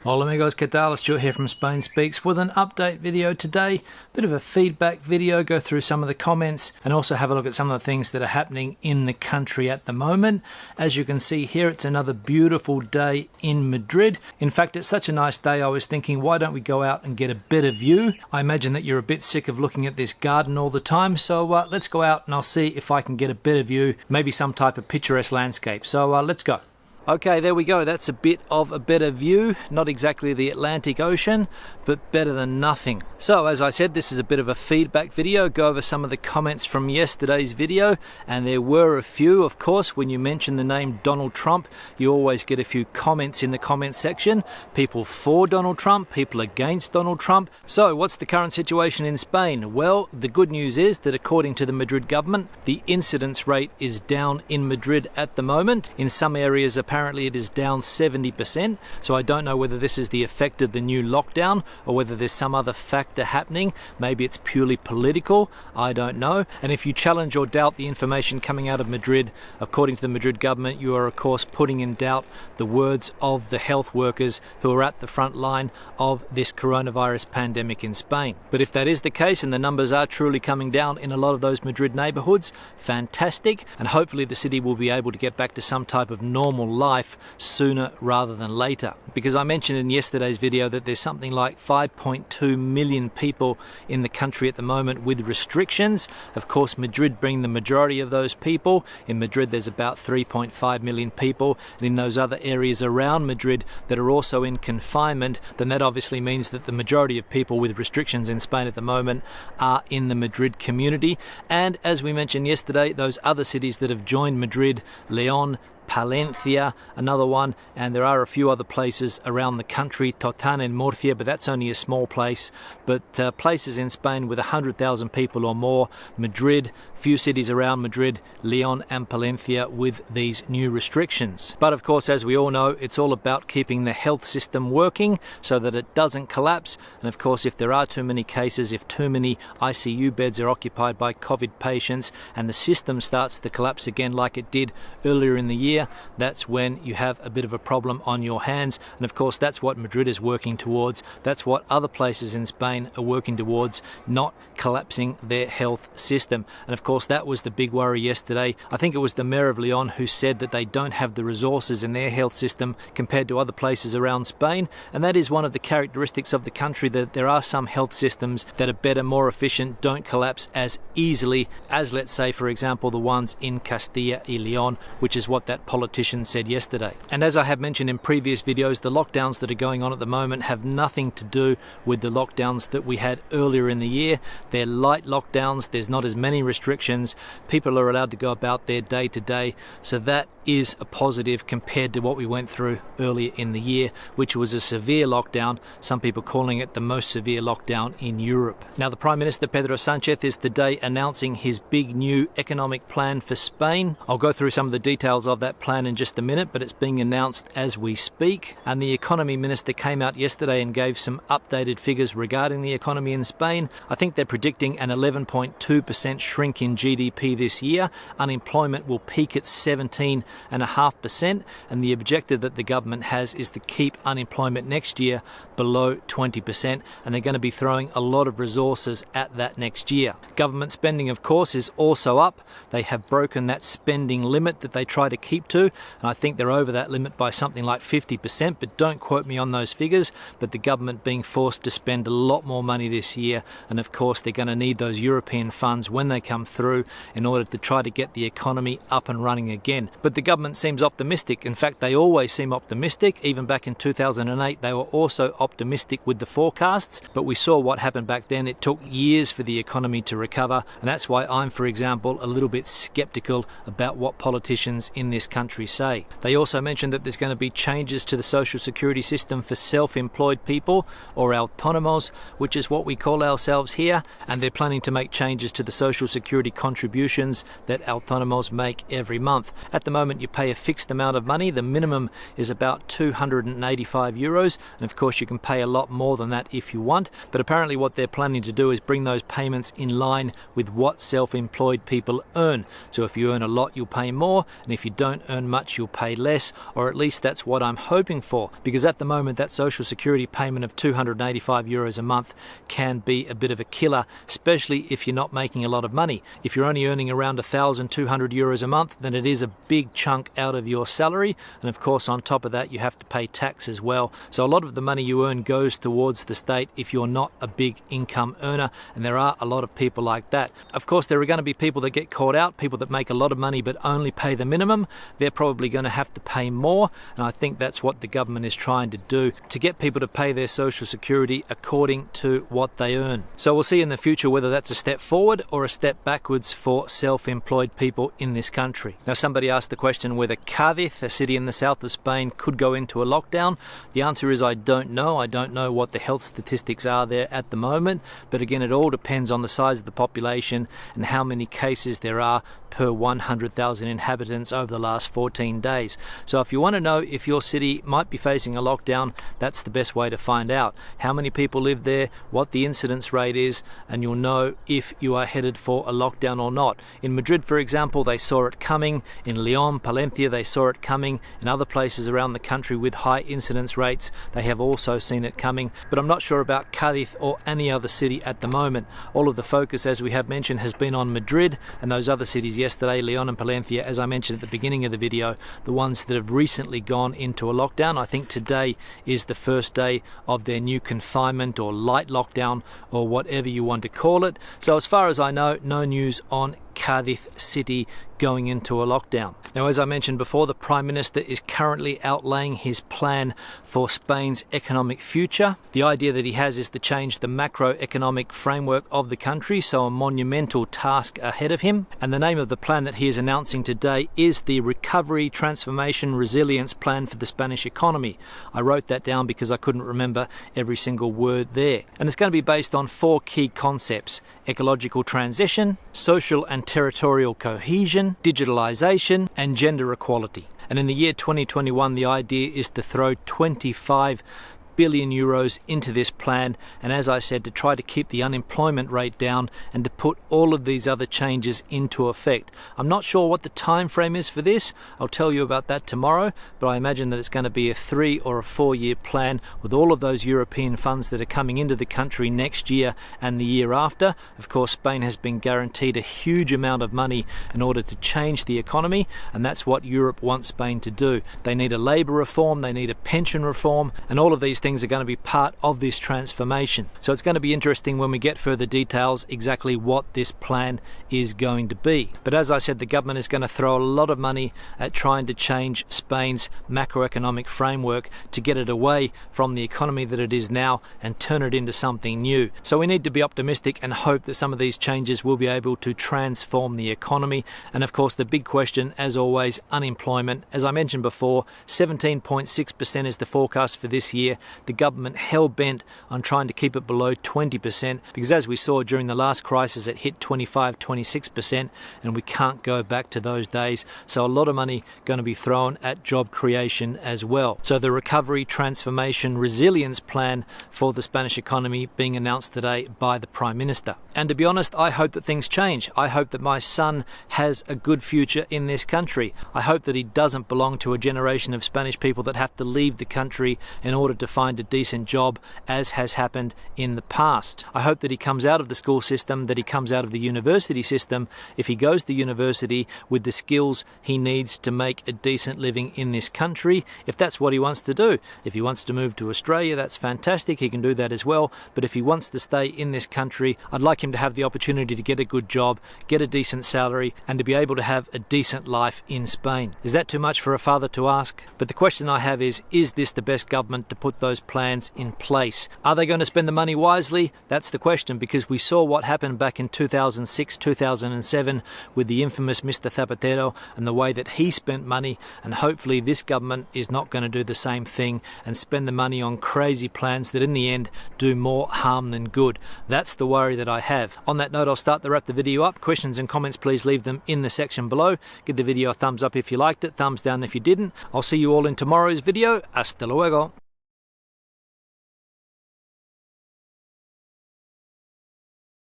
Hola amigos, ¿qué tal? Stuart here from Spain Speaks with an update video today. Bit of a feedback video, go through some of the comments and also have a look at some of the things that are happening in the country at the moment. As you can see here, it's another beautiful day in Madrid. In fact, it's such a nice day, I was thinking, why don't we go out and get a better view? I imagine that you're a bit sick of looking at this garden all the time, so let's go out and I'll see if I can get a better view, maybe some type of picturesque landscape. So let's go. Okay, there we go. That's a bit of a better view. Not exactly the Atlantic Ocean, but better than nothing. So, as I said, this is a bit of a feedback video. Go over some of the comments from yesterday's video, and there were a few. Of course, when you mention the name Donald Trump, you always get a few comments in the comment section. People for Donald Trump, people against Donald Trump. So, what's the current situation in Spain? Well, the good news is that according to the Madrid government, the incidence rate is down in Madrid at the moment. In some areas, apparently it is down 70%, so I don't know whether this is the effect of the new lockdown or whether there's some other factor happening. Maybe it's purely political, I don't know. And if you challenge or doubt the information coming out of Madrid, according to the Madrid government, you are of course putting in doubt the words of the health workers who are at the front line of this coronavirus pandemic in Spain. But if that is the case and the numbers are truly coming down in a lot of those Madrid neighborhoods, fantastic, and hopefully the city will be able to get back to some type of normal life sooner rather than later. Because I mentioned in yesterday's video that there's something like 5.2 million people in the country at the moment with restrictions. Of course, Madrid being the majority of those people. In Madrid there's about 3.5 million people, and in those other areas around Madrid that are also in confinement, then that obviously means that the majority of people with restrictions in Spain at the moment are in the Madrid community. And as we mentioned yesterday, those other cities that have joined Madrid, Leon, Palencia, another one, and there are a few other places around the country, Totan in Murcia, but that's only a small place. But places in Spain with 100,000 people or more, Madrid, few cities around Madrid, Leon and Palencia with these new restrictions. But of course, as we all know, it's all about keeping the health system working so that it doesn't collapse. And of course, if there are too many cases, if too many ICU beds are occupied by COVID patients and the system starts to collapse again like it did earlier in the year, that's when you have a bit of a problem on your hands. And of course, that's what Madrid is working towards. That's what other places in Spain are working towards, not collapsing their health system. And of course, that was the big worry yesterday. I think it was the mayor of Leon who said that they don't have the resources in their health system compared to other places around Spain. And that is one of the characteristics of the country, that there are some health systems that are better, more efficient, don't collapse as easily as, let's say, for example, the ones in Castilla y Leon, which is what that politician said yesterday. And as I have mentioned in previous videos, the lockdowns that are going on at the moment have nothing to do with the lockdowns that we had earlier in the year. They're light lockdowns, there's not as many restrictions, people are allowed to go about their day to day, so that is a positive compared to what we went through earlier in the year, which was a severe lockdown, some people calling it the most severe lockdown in Europe. Now, the Prime Minister Pedro Sánchez is today announcing his big new economic plan for Spain. I'll go through some of the details of that plan in just a minute, but it's being announced as we speak. And the Economy Minister came out yesterday and gave some updated figures regarding the economy in Spain. I think they're predicting an 11.2% shrink in GDP this year. Unemployment will peak at 17.5%, and the objective that the government has is to keep unemployment next year below 20%, and they're going to be throwing a lot of resources at that next year. Government spending, of course, is also up. They have broken that spending limit that they try to keep to, and I think they're over that limit by something like 50%, but don't quote me on those figures. But the government being forced to spend a lot more money this year, and of course they're going to need those European funds when they come through in order to try to get the economy up and running again. But the government seems optimistic. In fact, they always seem optimistic. Even back in 2008 they were also optimistic with the forecasts, but we saw what happened back then. It took years for the economy to recover, and that's why I'm, for example, a little bit skeptical about what politicians in this country say. They also mentioned that there's going to be changes to the social security system for self-employed people, or autónomos, which is what we call ourselves here, and they're planning to make changes to the social security contributions that autónomos make every month. At the moment you pay a fixed amount of money. The minimum is about 285 euros, and of course you can pay a lot more than that if you want, but apparently what they're planning to do is bring those payments in line with what self-employed people earn. So if you earn a lot you'll pay more, and if you don't don't earn much, you'll pay less, or at least that's what I'm hoping for, because at the moment that social security payment of €285 a month can be a bit of a killer, especially if you're not making a lot of money. If you're only earning around €1,200 a month, then it is a big chunk out of your salary, and of course on top of that you have to pay tax as well. So a lot of the money you earn goes towards the state if you're not a big income earner, and there are a lot of people like that. Of course there are going to be people that get caught out, people that make a lot of money but only pay the minimum. They're probably going to have to pay more, and I think that's what the government is trying to do, to get people to pay their social security according to what they earn. So we'll see in the future whether that's a step forward or a step backwards for self-employed people in this country. Now somebody asked the question whether Cadiz, a city in the south of Spain, could go into a lockdown. The answer is I don't know. I don't know what the health statistics are there at the moment, but again it all depends on the size of the population and how many cases there are per 100,000 inhabitants over the last 14 days. So if you want to know if your city might be facing a lockdown, that's the best way to find out. How many people live there, what the incidence rate is, and you'll know if you are headed for a lockdown or not. In Madrid, for example, they saw it coming. In León, Palencia, they saw it coming. In other places around the country with high incidence rates, they have also seen it coming. But I'm not sure about Cadiz or any other city at the moment. All of the focus, as we have mentioned, has been on Madrid and those other cities yesterday, León and Palencia, as I mentioned at the beginning of the video, the ones that have recently gone into a lockdown. I think today is the first day of their new confinement or light lockdown or whatever you want to call it. So as far as I know, no news on Cadiz city going into a lockdown. Now, as I mentioned before, the Prime Minister is currently outlaying his plan for Spain's economic future. The idea that he has is to change the macroeconomic framework of the country, so a monumental task ahead of him. And the name of the plan that he is announcing today is the Recovery, Transformation, Resilience Plan for the Spanish economy. I wrote that down because I couldn't remember every single word there. And it's going to be based on 4 key concepts: ecological transition, social and territorial cohesion, digitalization, and gender equality. And in the year 2021, the idea is to throw 25 billion euros into this plan, and as I said, to try to keep the unemployment rate down and to put all of these other changes into effect. I'm not sure what the time frame is for this. I'll tell you about that tomorrow, but I imagine that it's going to be a 3 or a 4 year plan with all of those European funds that are coming into the country next year and the year after. Of course, Spain has been guaranteed a huge amount of money in order to change the economy, and that's what Europe wants Spain to do. They need a labour reform, they need a pension reform, and all of these things are going to be part of this transformation. So it's going to be interesting when we get further details exactly what this plan is going to be. But as I said, the government is going to throw a lot of money at trying to change Spain's macroeconomic framework to get it away from the economy that it is now and turn it into something new. So we need to be optimistic and hope that some of these changes will be able to transform the economy. And of course, the big question, as always, unemployment. As I mentioned before, 17.6% is the forecast for this year. The government hell-bent on trying to keep it below 20%, because as we saw during the last crisis, it hit 25-26%, and we can't go back to those days. So a lot of money going to be thrown at job creation as well. So the Recovery, Transformation, Resilience Plan for the Spanish economy being announced today by the Prime Minister. And to be honest, I hope that things change. I hope that my son has a good future in this country. I hope that he doesn't belong to a generation of Spanish people that have to leave the country in order to find a decent job, as has happened in the past. I hope that he comes out of the school system, that he comes out of the university system, if he goes to university, with the skills he needs to make a decent living in this country, if that's what he wants to do. If he wants to move to Australia, that's fantastic, he can do that as well. But if he wants to stay in this country, I'd like him to have the opportunity to get a good job, get a decent salary, and to be able to have a decent life in Spain. Is that too much for a father to ask? But the question I have is this the best government to put those plans in place? Are they going to spend the money wisely? That's the question, because we saw what happened back in 2006, 2007 with the infamous Mr. Zapatero and the way that he spent money, and hopefully this government is not going to do the same thing and spend the money on crazy plans that in the end do more harm than good. That's the worry that I have. On that note, I'll start to wrap the video up. Questions and comments, please leave them in the section below. Give the video a thumbs up if you liked it, thumbs down if you didn't. I'll see you all in tomorrow's video. Hasta luego.